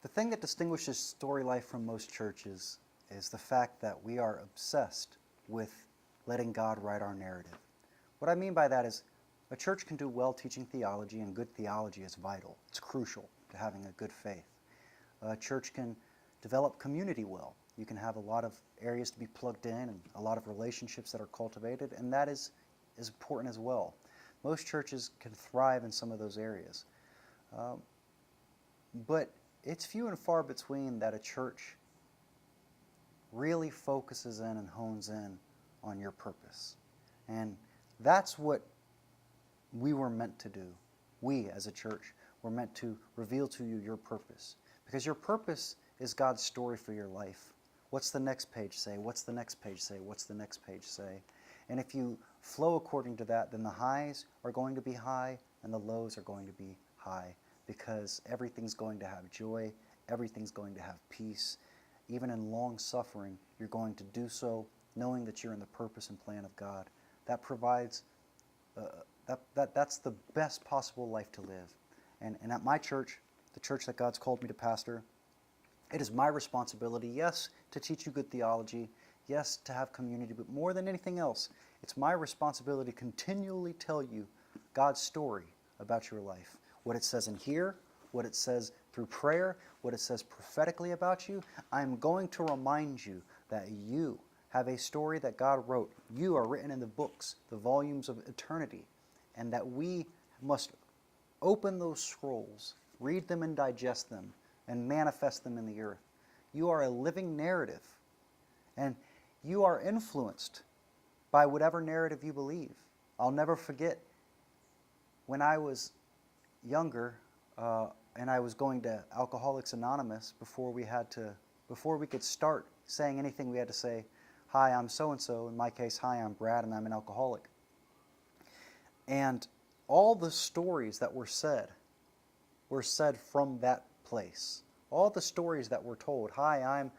The thing that distinguishes Story Life from most churches is the fact that we are obsessed with letting God write our narrative. What I mean by that is a church can do well teaching theology, and good theology is vital. It's crucial to having a good faith. A church can develop community well. You can have a lot of areas to be plugged in and a lot of relationships that are cultivated, and that is important as well. Most churches can thrive in some of those areas. But it's few and far between that a church really focuses in and hones in on your purpose. And that's what we were meant to do. We, as a church, were meant to reveal to you your purpose. Because your purpose is God's story for your life. What's the next page say? What's the next page say? What's the next page say? And if you flow according to that, then the highs are going to be high and the lows are going to be high, because everything's going to have joy, everything's going to have peace. Even in long suffering, you're going to do so knowing that you're in the purpose and plan of God. That provides, that's the best possible life to live. And at my church, the church that God's called me to pastor, it is my responsibility, yes, to teach you good theology, yes, to have community, but more than anything else, it's my responsibility to continually tell you God's story about your life. What it says in here, what it says through prayer, what it says prophetically about you. I'm going to remind you that you have a story that God wrote. You are written in the books, the volumes of eternity, and that we must open those scrolls, read them and digest them, and manifest them in the earth. You are a living narrative, and you are influenced by whatever narrative you believe. I'll never forget when I was younger and I was going to Alcoholics Anonymous, before we could start saying anything, we had to say, "Hi, I'm so-and-so." In my case, "Hi, I'm Brad and I'm an alcoholic." And all the stories that were said from that place. All the stories that were told, "Hi, I'm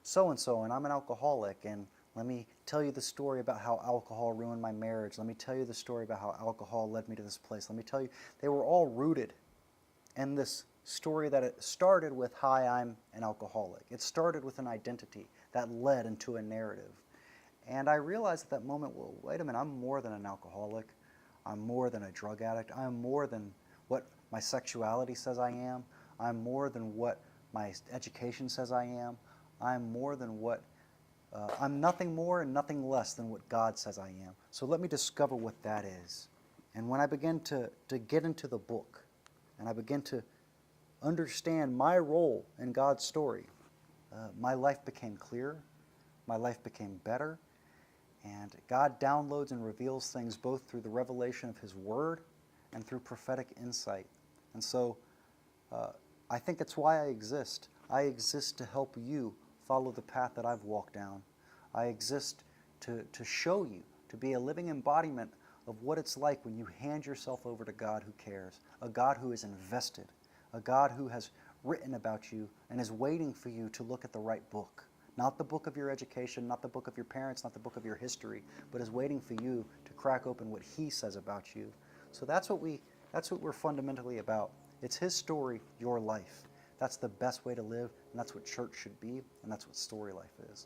so-and-so and I'm an alcoholic, and let me tell you the story about how alcohol ruined my marriage. Let me tell you the story about how alcohol led me to this place. Let me tell you," they were all rooted in this story that it started with, "Hi, I'm an alcoholic." It started with an identity that led into a narrative. And I realized at that moment, well, wait a minute, I'm more than an alcoholic. I'm more than a drug addict. I'm more than what my sexuality says I am. I'm more than what my education says I am. I'm more than what, I'm nothing more and nothing less than what God says I am. So let me discover what that is. And when I began to get into the book, and I began to understand my role in God's story, my life became clearer, my life became better, and God downloads and reveals things both through the revelation of His Word and through prophetic insight. And so I think that's why I exist. I exist to help you follow the path that I've walked down. I exist to show you, to be a living embodiment of what it's like when you hand yourself over to God who cares, a God who is invested, a God who has written about you and is waiting for you to look at the right book. Not the book of your education, not the book of your parents, not the book of your history, but is waiting for you to crack open what He says about you. So that's what we're fundamentally about. It's His story, your life. That's the best way to live, and that's what church should be, and that's what Story Life is.